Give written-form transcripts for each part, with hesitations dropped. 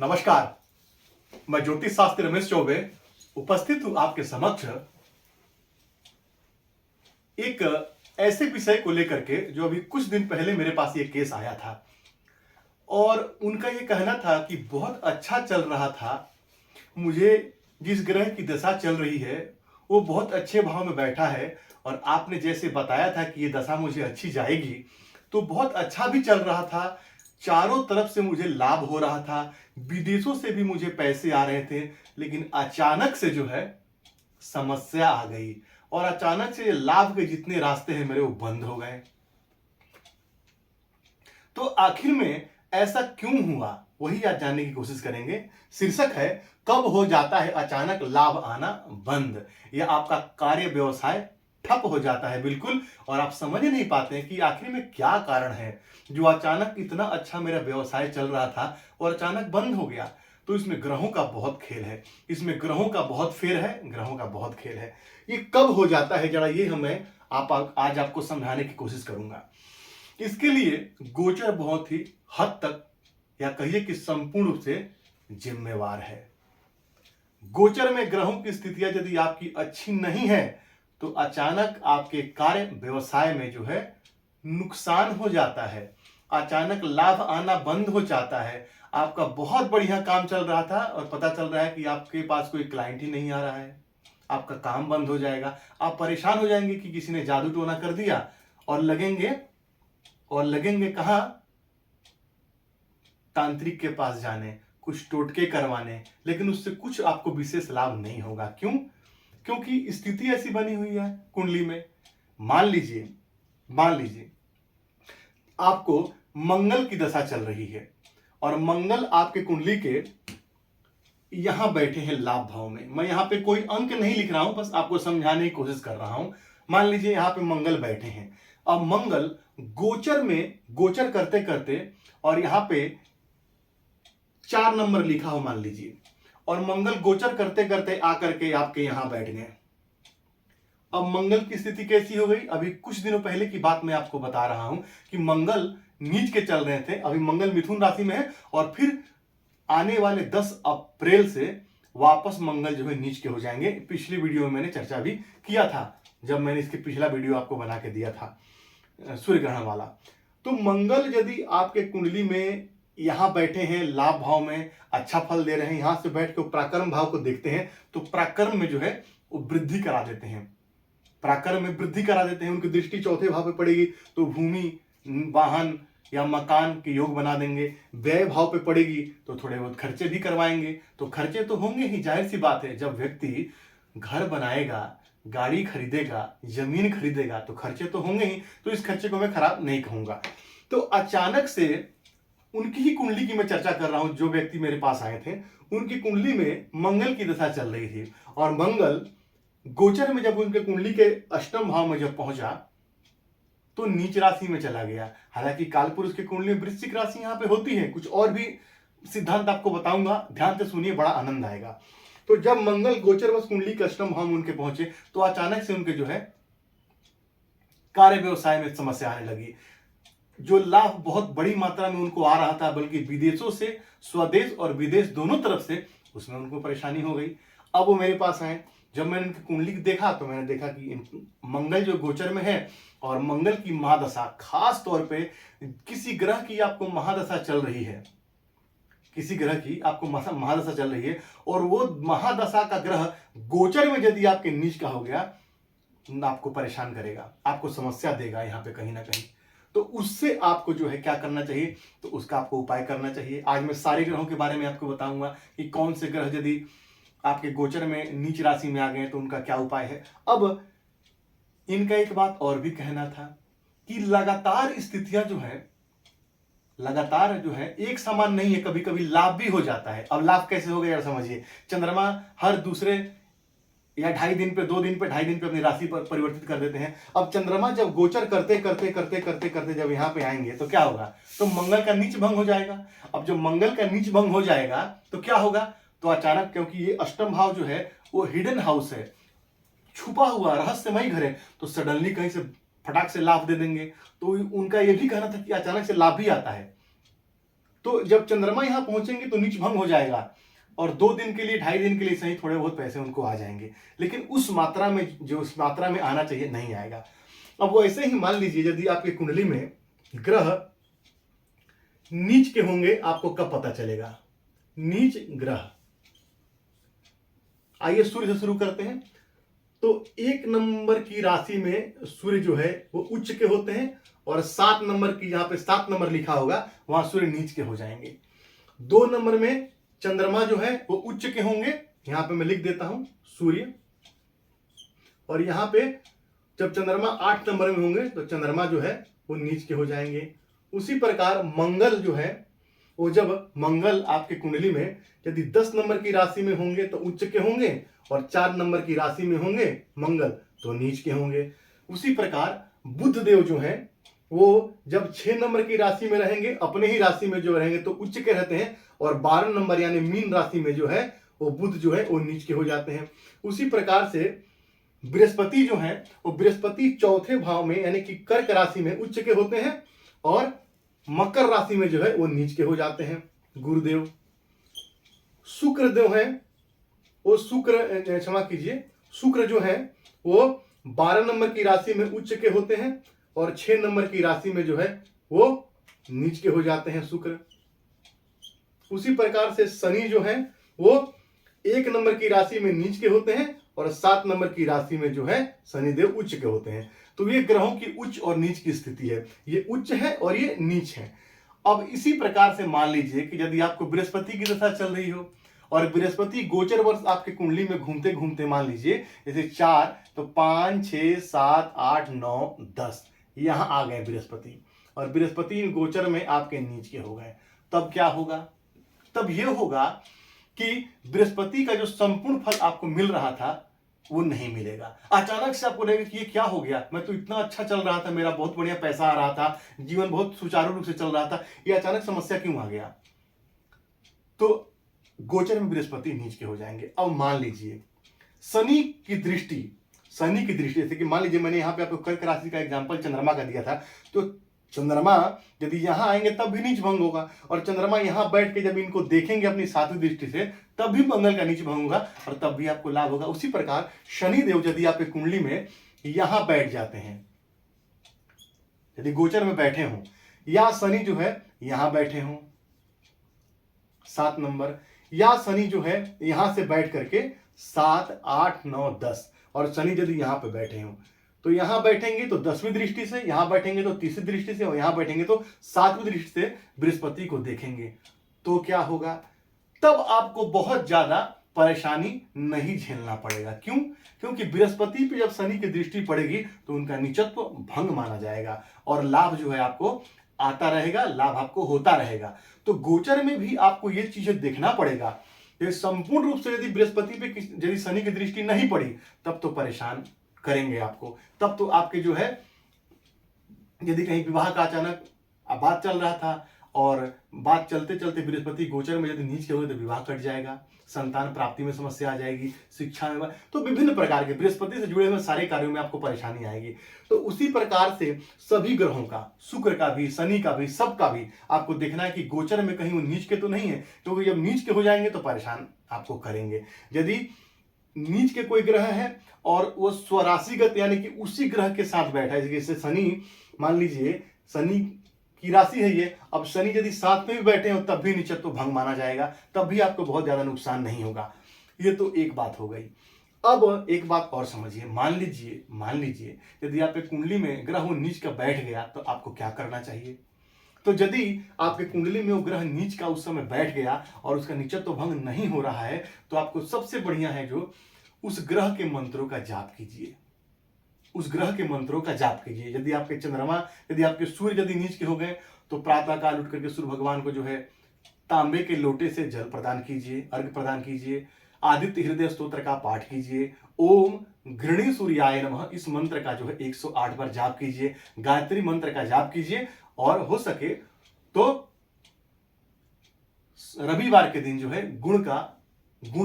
नमस्कार। मैं ज्योतिष शास्त्री रमेश चौबे उपस्थित हूं आपके समक्ष एक ऐसे विषय को लेकर के जो अभी कुछ दिन पहले मेरे पास ये केस आया था और उनका ये कहना था कि बहुत अच्छा चल रहा था। मुझे जिस ग्रह की दशा चल रही है वो बहुत अच्छे भाव में बैठा है और आपने जैसे बताया था कि ये दशा मुझे अच्छी जाएगी तो बहुत अच्छा भी चल रहा था। चारों तरफ से मुझे लाभ हो रहा था, विदेशों से भी मुझे पैसे आ रहे थे, लेकिन अचानक से जो है समस्या आ गई और अचानक से लाभ के जितने रास्ते हैं मेरे वो बंद हो गए। तो आखिर में ऐसा क्यों हुआ वही आज जानने की कोशिश करेंगे। शीर्षक है कब हो जाता है अचानक लाभ आना बंद, या आपका कार्य व्यवसाय ठप हो जाता है बिल्कुल और आप समझ नहीं पाते हैं कि आखिर में क्या कारण है जो अचानक इतना अच्छा मेरा व्यवसाय चल रहा था और अचानक बंद हो गया। तो इसमें ग्रहों का बहुत खेल है, इसमें ग्रहों का बहुत फेर है, ग्रहों का बहुत खेल है। ये कब हो जाता है जरा ये हमें आज आपको समझाने की कोशिश करूंगा। इसके लिए गोचर बहुत ही हद तक या कहिए कि संपूर्ण रूप से जिम्मेवार है। गोचर में ग्रहों की स्थितियां यदि आपकी अच्छी नहीं है तो अचानक आपके कार्य व्यवसाय में जो है नुकसान हो जाता है, अचानक लाभ आना बंद हो जाता है। आपका बहुत बढ़िया काम चल रहा था और पता चल रहा है कि आपके पास कोई क्लाइंट ही नहीं आ रहा है, आपका काम बंद हो जाएगा। आप परेशान हो जाएंगे कि किसी ने जादू टोना कर दिया और लगेंगे कहां? तांत्रिक के पास जाने, कुछ टोटके करवाने, लेकिन उससे कुछ आपको विशेष लाभ नहीं होगा। क्यों? क्योंकि स्थिति ऐसी बनी हुई है कुंडली में। मान लीजिए आपको मंगल की दशा चल रही है और मंगल आपके कुंडली के यहां बैठे हैं लाभ भाव में। मैं यहां पे कोई अंक नहीं लिख रहा हूं, बस आपको समझाने की कोशिश कर रहा हूं। मान लीजिए यहां पे मंगल बैठे हैं। अब मंगल गोचर में गोचर करते करते और यहां पे 4 नंबर लिखा हो मान लीजिए, और मंगल गोचर करते करते आकर के आपके यहां बैठ गए। अब मंगल की स्थिति कैसी हो गई? अभी कुछ दिनों पहले की बात मैं आपको बता रहा हूं कि मंगल नीच के चल रहे थे। अभी मंगल मिथुन राशि में है और फिर आने वाले 10 अप्रैल से वापस मंगल जो है नीच के हो जाएंगे। पिछली वीडियो में मैंने चर्चा भी किया था जब मैंने इसके पिछला वीडियो आपको बना के दिया था सूर्य ग्रहण वाला। तो मंगल यदि आपके कुंडली में यहां बैठे हैं लाभ भाव में, अच्छा फल दे रहे हैं, यहां से बैठ के प्राकर्म भाव को देखते हैं तो प्राकर्म में जो है वो वृद्धि करा देते हैं, प्राकर्म में वृद्धि करा देते हैं। उनकी दृष्टि चौथे भाव पे पड़ेगी तो भूमि, वाहन या मकान के योग बना देंगे। व्यय भाव पे पड़ेगी तो थोड़े बहुत खर्चे भी करवाएंगे। तो खर्चे तो होंगे ही, जाहिर सी बात है। जब व्यक्ति घर बनाएगा, गाड़ी खरीदेगा, जमीन खरीदेगा तो खर्चे तो होंगे ही। तो इस खर्चे को मैं खराब नहीं कहूंगा। तो अचानक से उनकी ही कुंडली की मैं चर्चा कर रहा हूं। जो व्यक्ति मेरे पास आए थे उनकी कुंडली में मंगल की दशा चल रही थी और मंगल गोचर में जब उनके कुंडली के अष्टम भाव में जब पहुंचा तो नीच राशि में चला गया। हालांकि कालपुरुष की कुंडली में वृश्चिक राशि यहां पे होती है। कुछ और भी सिद्धांत आपको बताऊंगा, ध्यान से सुनिए, बड़ा आनंद आएगा। तो जब मंगल गोचर वश कुंडली के अष्टम भाव में उनके पहुंचे तो अचानक से उनके जो है कार्य व्यवसाय में समस्या आने लगी। जो लाभ बहुत बड़ी मात्रा में उनको आ रहा था, बल्कि विदेशों से, स्वदेश और विदेश दोनों तरफ से, उसमें उनको परेशानी हो गई। अब वो मेरे पास आए। जब मैंने इनकी कुंडली देखा तो मैंने देखा कि मंगल जो गोचर में है और मंगल की महादशा, खास तौर पे किसी ग्रह की आपको महादशा चल रही है, किसी ग्रह की आपको महादशा चल रही है और वो महादशा का ग्रह गोचर में यदि आपके नीच का हो गया, आपको परेशान करेगा, आपको समस्या देगा यहां पे कहीं ना कहीं। तो उससे आपको जो है क्या करना चाहिए, तो उसका आपको उपाय करना चाहिए। आज मैं सारे ग्रहों के बारे में आपको बताऊंगा कि कौन से ग्रह यदि आपके गोचर में नीच राशि में आ गए तो उनका क्या उपाय है। अब इनका एक बात और भी कहना था कि लगातार स्थितियां जो है, लगातार जो है एक समान नहीं है, कभी कभी लाभ भी हो जाता है। अब लाभ कैसे हो गया यार समझिए। चंद्रमा हर दूसरे या 2.5 दिन पे, 2 दिन पे, 2.5 दिन पे अपनी राशि पर परिवर्तित कर देते हैं। अब चंद्रमा जब गोचर करते करते करते करते करते जब यहां पे आएंगे तो क्या होगा, तो मंगल का नीच भंग हो जाएगा। अब जब मंगल का नीच भंग हो जाएगा तो क्या होगा, तो अचानक, क्योंकि ये अष्टम भाव जो है वो हिडन हाउस है, छुपा हुआ रहस्यमय घर है, तो सडनली कहीं से फटाक से लाभ दे देंगे। तो उनका ये भी कहना था कि अचानक से लाभ भी आता है। तो जब चंद्रमा यहाँ पहुंचेंगे तो नीच भंग हो जाएगा, और 2 दिन के लिए, 2.5 दिन के लिए सही थोड़े बहुत पैसे उनको आ जाएंगे, लेकिन उस मात्रा में, जो उस मात्रा में आना चाहिए, नहीं आएगा। अब वो ऐसे ही मान लीजिए, यदि आपकी कुंडली में ग्रह नीच के होंगे, आपको कब पता चलेगा? नीच ग्रह, आइए सूर्य से शुरू करते हैं। तो 1 नंबर की राशि में सूर्य जो है वो उच्च के होते हैं, और 7 नंबर की, जहां पे 7 नंबर लिखा होगा वहां सूर्य नीच के हो जाएंगे। 2 नंबर में चंद्रमा जो है वो उच्च के होंगे, यहां पे मैं लिख देता हूं सूर्य, और यहां पे जब चंद्रमा 8 नंबर में होंगे तो चंद्रमा जो है वो नीच के हो जाएंगे। उसी प्रकार मंगल जो है वो, जब मंगल आपके कुंडली में यदि 10 नंबर की राशि में होंगे तो उच्च के होंगे, और 4 नंबर की राशि में होंगे मंगल तो नीच के होंगे। उसी प्रकार बुध देव जो है वो जब 6 नंबर की राशि में रहेंगे, अपने ही राशि में जो रहेंगे तो उच्च के रहते हैं, और 12 नंबर यानी मीन राशि में जो है वो बुध जो है वो नीच के हो जाते हैं। उसी प्रकार से बृहस्पति जो है वो, बृहस्पति चौथे भाव में यानी कि कर्क राशि में उच्च के होते हैं, और मकर राशि में जो है वो नीच के हो जाते हैं गुरुदेव। शुक्र देव है वो, शुक्र, क्षमा कीजिए, शुक्र जो है वो 12 नंबर की राशि में उच्च के होते हैं, और 6 नंबर की राशि में जो है वो नीच के हो जाते हैं शुक्र। उसी प्रकार से शनि जो है वो 1 नंबर की राशि में नीच के होते हैं, और 7 नंबर की राशि में जो है शनिदेव उच्च के होते हैं। तो ये ग्रहों की उच्च और नीच की स्थिति है, ये उच्च है और ये नीच है। अब इसी प्रकार से मान लीजिए कि यदि आपको बृहस्पति की दशा चल रही हो, और बृहस्पति गोचर वर्ष आपके कुंडली में घूमते घूमते, मान लीजिए जैसे 4, तो 5, 6, 7, 8, 9, 10 यहां आ गए बृहस्पति, और बृहस्पति गोचर में आपके नीच के हो गए, तब क्या होगा? तब यह होगा कि बृहस्पति का जो संपूर्ण फल आपको मिल रहा था वो नहीं मिलेगा। अचानक से आपको लगेगा कि ये क्या हो गया, मैं तो इतना अच्छा चल रहा था, मेरा बहुत बढ़िया पैसा आ रहा था, जीवन बहुत सुचारू रूप से चल रहा था, ये अचानक समस्या क्यों आ गया? तो गोचर में बृहस्पति नीच के हो जाएंगे। अब मान लीजिए शनि की दृष्टि, जैसे कि मान लीजिए मैंने यहाँ पे आपको कर्क राशि का एग्जांपल चंद्रमा का दिया था, तो चंद्रमा यदि यहां आएंगे तब भी नीच भंग होगा, और चंद्रमा यहां बैठ के जब इनको देखेंगे अपनी 7वीं दृष्टि से, तब भी मंगल का नीच भंग होगा, और तब भी आपको लाभ होगा। उसी प्रकार शनि देव यदि आपकी कुंडली में यहां बैठ जाते हैं, यदि गोचर में बैठे हों, या शनि जो है यहां बैठे हों 7 नंबर, या शनि जो है यहां से बैठ करके 7, 8, 9, 10, और शनि यदि यहां पे बैठे हों, तो यहां बैठेंगे तो 10वीं दृष्टि से, यहां बैठेंगे तो 3री दृष्टि से, और यहां बैठेंगे तो 7वीं दृष्टि से बृहस्पति को देखेंगे, तो क्या होगा? तब आपको बहुत ज्यादा परेशानी नहीं झेलना पड़ेगा। क्यों? क्योंकि बृहस्पति पे जब शनि की दृष्टि पड़ेगी तो उनका नीचत्व भंग माना जाएगा, और लाभ जो है आपको आता रहेगा, लाभ आपको होता रहेगा। तो गोचर में भी आपको ये चीजें देखना पड़ेगा। ये संपूर्ण रूप से यदि बृहस्पति पे यदि शनि की दृष्टि नहीं पड़ी, तब तो परेशान करेंगे आपको। तब तो आपके जो है, यदि कहीं विवाह का अचानक बात चल रहा था, और बात चलते चलते बृहस्पति गोचर में यदि नीच के हुए तो विवाह कट जाएगा, संतान प्राप्ति में समस्या आ जाएगी, शिक्षा में, तो विभिन्न प्रकार के बृहस्पति से जुड़े हुए सारे कार्यों में आपको परेशानी आएगी। तो उसी प्रकार से सभी ग्रहों का, शुक्र का भी, शनि का भी, सबका भी आपको देखना है कि गोचर में कहीं वो नीच के तो नहीं है, क्योंकि जब नीच के हो जाएंगे तो परेशान आपको करेंगे। यदि नीच के कोई ग्रह है और वो स्वराशिगत यानी कि उसी ग्रह के साथ बैठा है, जैसे शनि, मान लीजिए शनि की राशि है ये, अब शनि यदि 7 में भी बैठे हो तब भी नीचत्व भंग माना जाएगा, तब भी आपको बहुत ज्यादा नुकसान नहीं होगा। ये तो एक बात हो गई। अब एक बात और समझिए, मान लीजिए यदि आपके कुंडली में ग्रह वो नीच का बैठ गया तो आपको क्या करना चाहिए? तो यदि आपके कुंडली में वो ग्रह नीच का उस समय बैठ गया और उसका नीचत्व भंग नहीं हो रहा है, तो आपको सबसे बढ़िया है जो उस ग्रह के मंत्रों का जाप कीजिए, उस ग्रह के मंत्रों का जाप कीजिए। यदि आपके चंद्रमा, यदि आपके सूर्य यदि नीच के हो गए तो प्रातः काल उठ करके सूर्य भगवान को जो है तांबे के लोटे से जल प्रदान कीजिए, अर्घ प्रदान कीजिए, आदित्य हृदय स्तोत्र का पाठ कीजिए, ओम गृणी सूर्याय नमः इस मंत्र का जो है 108 बार जाप कीजिए, गायत्री मंत्र का जाप कीजिए, और हो सके तो रविवार के दिन जो है गुड़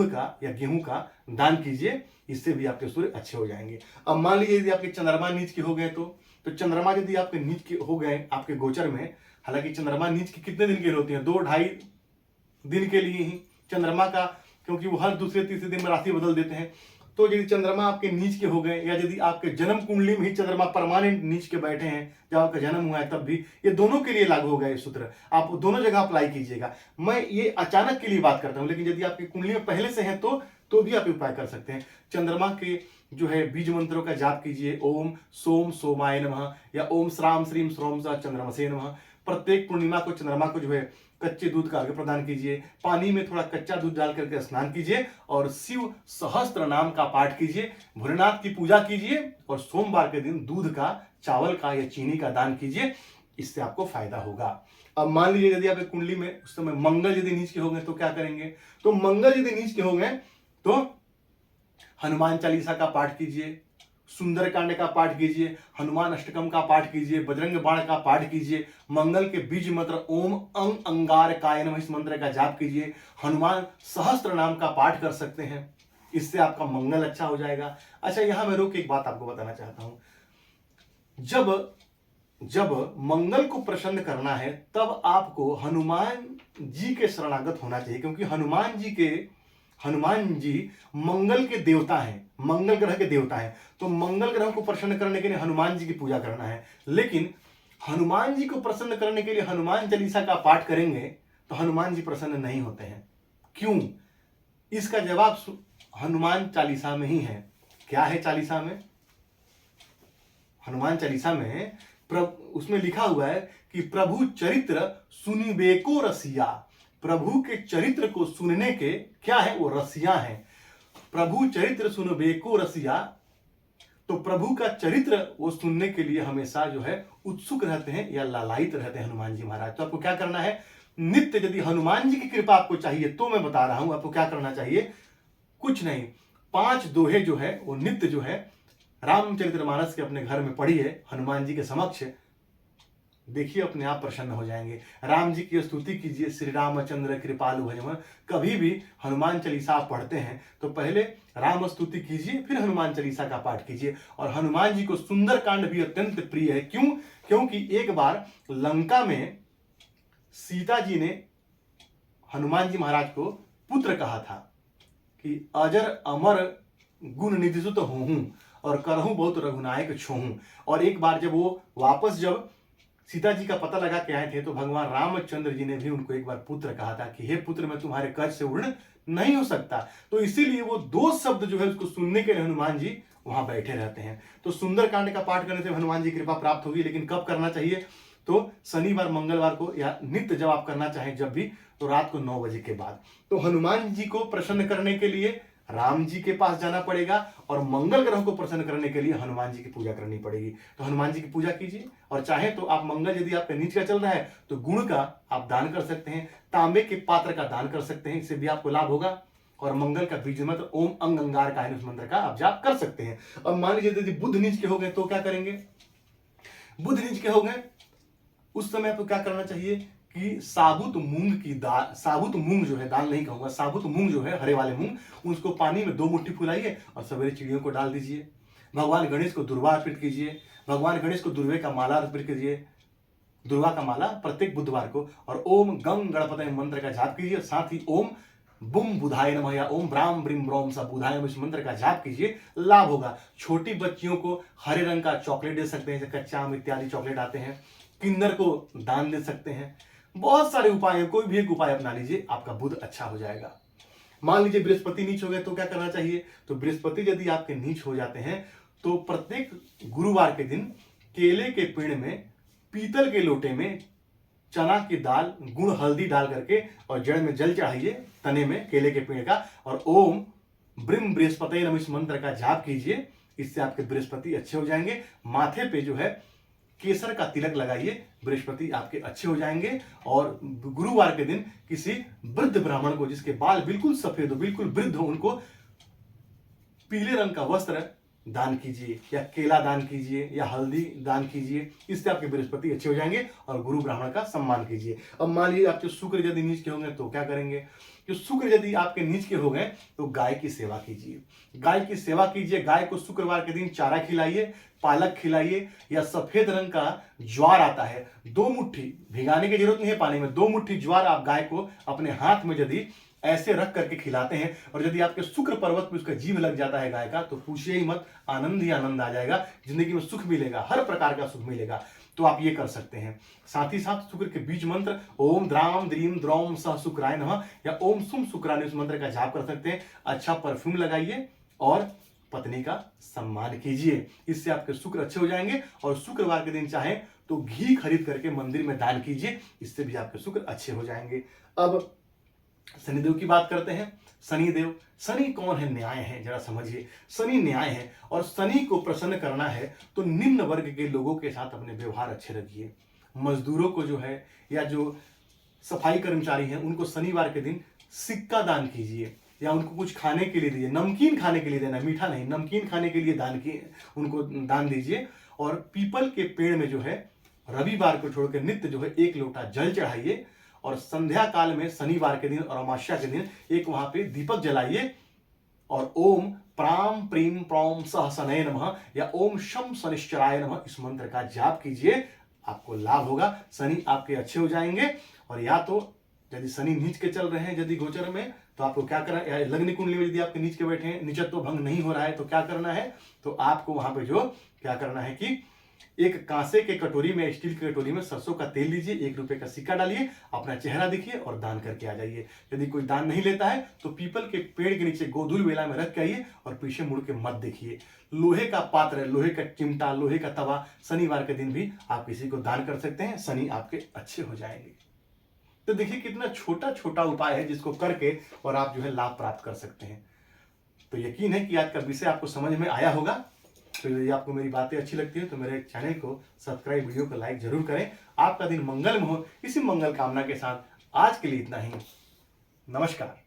का या गेहूं का दान कीजिए, इससे भी आपके सूर्य अच्छे हो जाएंगे। अब मान लीजिए यदि आपके चंद्रमा नीच के हो गए तो तो चंद्रमा यदि आपके नीच के हो गए आपके गोचर में, हालांकि चंद्रमा नीच के कितने दिन के लिए होती है, 2-2.5 दिन के लिए ही चंद्रमा का, क्योंकि वो हर दूसरे तीसरे दिन में राशि बदल देते हैं। तो यदि चंद्रमा आपके नीच के हो गए, या यदि आपके जन्म कुंडली में ही चंद्रमा परमानेंट नीच के बैठे हैं जब आपका जन्म हुआ है तब भी, ये दोनों के लिए लागू होगा ये सूत्र, आप दोनों जगह अप्लाई कीजिएगा। मैं ये अचानक के लिए बात करता हूं, लेकिन यदि आपकी कुंडली में पहले से है तो भी आप उपाय कर सकते हैं। चंद्रमा के जो है बीज मंत्रों का जाप कीजिए, ओम सोम सोमाय नमः, या ओम श्राम श्रीम श्रोम सा चंद्रमसे नमः। प्रत्येक पूर्णिमा को चंद्रमा को जो है कच्चे दूध का अर्घ्य प्रदान कीजिए, पानी में थोड़ा कच्चा दूध डाल करके स्नान कीजिए, और शिव सहस्त्र नाम का पाठ कीजिए, भोलेनाथ की पूजा कीजिए, और सोमवार के दिन दूध का, चावल का या चीनी का दान कीजिए। इससे आपको फायदा होगा। अब मान लीजिए यदि आपकी कुंडली में उस समय मंगल यदि नीच के हो गए तो क्या करेंगे? तो मंगल यदि नीच के हो गए तो हनुमान चालीसा का पाठ कीजिए, सुंदरकांड का पाठ कीजिए, हनुमान अष्टकम का पाठ कीजिए, बजरंग बाण का पाठ कीजिए, मंगल के बीज मंत्र ओम अंग अंगार काय नमः इस मंत्र का जाप कीजिए, हनुमान सहस्त्र नाम का पाठ कर सकते हैं। इससे आपका मंगल अच्छा हो जाएगा। अच्छा, यहां मैं रोक एक बात आपको बताना चाहता हूं। जब मंगल को प्रसन्न करना है तब आपको हनुमान जी के शरणागत होना चाहिए, क्योंकि हनुमान जी मंगल के देवता हैं, मंगल ग्रह के देवता हैं। तो मंगल ग्रह को प्रसन्न करने के लिए हनुमान जी की पूजा करना है। लेकिन हनुमान जी को प्रसन्न करने के लिए हनुमान चालीसा का पाठ करेंगे तो हनुमान जी प्रसन्न नहीं होते हैं। क्यों? इसका जवाब हनुमान चालीसा में ही है। क्या है चालीसा में? हनुमान चालीसा में उसमें लिखा हुआ है कि प्रभु चरित्र सुनिबेको रसिया। प्रभु के चरित्र को सुनने के क्या है? वो रसिया है। प्रभु चरित्र सुनबेको रसिया, तो प्रभु का चरित्र वो सुनने के लिए हमेशा जो है उत्सुक रहते हैं या लालायित रहते हैं हनुमान जी महाराज। तो आपको क्या करना है? नित्य यदि हनुमान जी की कृपा आपको चाहिए तो मैं बता रहा हूं आपको क्या करना चाहिए। कुछ नहीं, 5 दोहे जो है वो नित्य जो है रामचरितमानस के अपने घर में पढ़िए, हनुमान जी के समक्ष, देखिए अपने आप प्रसन्न हो जाएंगे। राम जी की स्तुति कीजिए, श्री रामचंद्र कृपालु भजन। कभी भी हनुमान चालीसा आप पढ़ते हैं तो पहले राम स्तुति कीजिए, फिर हनुमान चालीसा का पाठ कीजिए। और हनुमान जी को सुंदरकांड भी अत्यंत प्रिय है। क्यों? क्योंकि एक बार लंका में सीता जी ने हनुमान जी महाराज को पुत्र कहा था कि अजर अमर गुण निधि सुत होहूं और करहूं बहुत रघुनायक छोहूं। और एक बार जब वो वापस जब सीता जी का पता लगा के आए थे तो भगवान रामचंद्र जी ने भी उनको एक बार पुत्र कहा था कि हे पुत्र, मैं तुम्हारे कर्ज से उड़ नहीं हो सकता। तो इसीलिए वो 2 शब्द जो है उसको सुनने के लिए हनुमान जी वहां बैठे रहते हैं। तो सुंदरकांड का पाठ करने से हनुमान जी की कृपा प्राप्त होगी। लेकिन कब करना चाहिए? तो शनिवार, मंगलवार को, या नित्य जब आप करना चाहें जब भी, तो रात को 9 बजे के बाद। तो हनुमान जी को प्रसन्न करने के लिए राम जी के पास जाना पड़ेगा, और मंगल ग्रह को प्रसन्न करने के लिए हनुमान जी की पूजा करनी पड़ेगी। तो हनुमान जी की पूजा कीजिए। और चाहे तो आप मंगल यदि आपका नीच का चल रहा है तो गुण का आप दान कर सकते हैं, तांबे के पात्र का दान कर सकते हैं, इससे भी आपको लाभ होगा। और मंगल का बीज मंत्र ओम अंग अंगार का मंत्र का आप जाप कर सकते हैं। और मान लीजिए यदि बुध नीच के हो गए तो क्या करेंगे? बुध नीच के हो गए उस समय आपको क्या करना चाहिए कि साबुत मूंग की दाल, साबुत मूंग जो है, दाल नहीं कहूंगा, साबुत मूंग जो है, हरे वाले मूंग, उसको पानी में 2 मुट्ठी फुलाइए और सवेरे चिड़ियों को डाल दीजिए। भगवान गणेश को दुर्वा अर्पित कीजिए। भगवान गणेश को दुर्वे का माला अर्पित कीजिए, दुर्वा का माला प्रत्येक बुधवार को। और ओम गंग गणपति मंत्र का जाप कीजिए। साथ ही ओम बुम बुधाय नमः या ओम ब्राम ब्रिम ब्रोम सा बुधाय नमः इस मंत्र का जाप कीजिए, लाभ होगा। छोटी बच्चियों को हरे रंग का चॉकलेट दे सकते हैं, जैसे कच्चा आम इत्यादि चॉकलेट आते हैं। किन्नर को दान दे सकते हैं। बहुत सारे उपाय हैं, कोई भी एक उपाय अपना लीजिए, आपका बुध अच्छा हो जाएगा। मान लीजिए बृहस्पति नीच हो गए तो क्या करना चाहिए? तो बृहस्पति यदि आपके नीच हो जाते हैं तो प्रत्येक गुरुवार के दिन केले के पेड़ में, पीतल के लोटे में चना की दाल, गुड़, हल्दी डाल करके और जड़ में जल चढ़ाइए, तने में केले के पेड़ का, और ओम ब्रिम बृहस्पति नमः इस मंत्र का जाप कीजिए। इससे आपके बृहस्पति अच्छे हो जाएंगे। माथे पे जो है केसर का तिलक लगाइए, बृहस्पति आपके अच्छे हो जाएंगे। और गुरुवार के दिन किसी वृद्ध ब्राह्मण को जिसके बाल बिल्कुल सफेद हो, बिल्कुल वृद्ध हो, उनको पीले रंग का वस्त्र दान कीजिए, या केला दान कीजिए, या हल्दी दान कीजिए। इससे आपके बृहस्पति अच्छे हो जाएंगे और गुरु ब्राह्मण का सम्मान कीजिए। अब मान लीजिए आपके शुक्र यदि नीच के होंगे तो क्या करेंगे? जो शुक्र यदि आपके नीच के हो गए तो गाय की सेवा कीजिए, गाय की सेवा कीजिए। गाय को शुक्रवार के दिन चारा खिलाइए, पालक खिलाइए, या सफेद रंग का ज्वार आता है, 2 मुट्ठी, भिगाने की जरूरत नहीं है पानी में, 2 मुट्ठी ज्वार आप गाय को अपने हाथ में यदि ऐसे रख करके खिलाते हैं, और यदि आपके शुक्र पर्वत में उसका जीव लग जाता है गाय का, तो पूछिए ही मत, आनंद ही आनंद आ जाएगा, जिंदगी में सुख मिलेगा, हर प्रकार का सुख मिलेगा। तो आप ये कर सकते हैं। साथ ही साथ शुक्र के बीज मंत्र ओम द्राम द्रीम द्रौम सह शुक्राय नमः या ओम सुम शुक्राय इस मंत्र का जाप कर सकते हैं। अच्छा परफ्यूम लगाइए और पत्नी का सम्मान कीजिए, इससे आपके शुक्र अच्छे हो जाएंगे। और शुक्रवार के दिन चाहे तो घी खरीद करके मंदिर में दान कीजिए, इससे भी आपके शुक्र अच्छे हो जाएंगे। अब शनिदेव की बात करते हैं। शनिदेव, शनि कौन है? न्याय है, जरा समझिए। शनि न्याय है, और शनि को प्रसन्न करना है तो निम्न वर्ग के लोगों के साथ अपने व्यवहार अच्छे रखिए। मजदूरों को जो है, या जो सफाई कर्मचारी हैं, उनको शनिवार के दिन सिक्का दान कीजिए, या उनको कुछ खाने के लिए दीजिए, नमकीन खाने के लिए देना, मीठा नहीं, नमकीन खाने के लिए दान की उनको दान दीजिए। और पीपल के पेड़ में जो है रविवार को छोड़कर नित्य जो है 1 लोटा जल चढ़ाइए, और संध्या काल में शनिवार के दिन और अमावस्या के दिन एक वहां पे दीपक जलाइए, और ओम प्राम प्रीम प्रौम सह शनय नमः या ओम शम शनिश्चराय नमः इस मंत्र का जाप कीजिए, आपको लाभ होगा, शनि आपके अच्छे हो जाएंगे। और या तो यदि शनि नीच के चल रहे हैं यदि गोचर में, तो आपको क्या करना है, लग्न कुंडली में यदि आपके नीच के बैठे हैं, नीचत्व भंग नहीं हो रहा है, तो क्या करना है, तो आपको वहां पे जो क्या करना है कि एक कांसे के कटोरी में, स्टील की कटोरी में सरसों का तेल लीजिए, 1 रुपए का सिक्का डालिए, अपना चेहरा दिखिए और दान करके आ जाइए। यदि कोई दान नहीं लेता है तो पीपल के पेड़ के नीचे गोधूल वेला में रख के आइए और पीछे मुड़ के मत देखिए। लोहे का पात्र, लोहे का चिमटा, लोहे का तवा शनिवार के दिन भी आप किसी को दान कर सकते हैं, शनि आपके अच्छे हो जाएंगे। तो देखिए कितना छोटा छोटा उपाय है जिसको करके और आप जो है लाभ प्राप्त कर सकते हैं। तो यकीन है कि आज का विषय आपको समझ में आया होगा। तो यदि आपको मेरी बातें अच्छी लगती है तो मेरे चैनल को सब्सक्राइब, वीडियो को लाइक जरूर करें। आपका दिन मंगलमय हो, इसी मंगल कामना के साथ आज के लिए इतना ही। नमस्कार।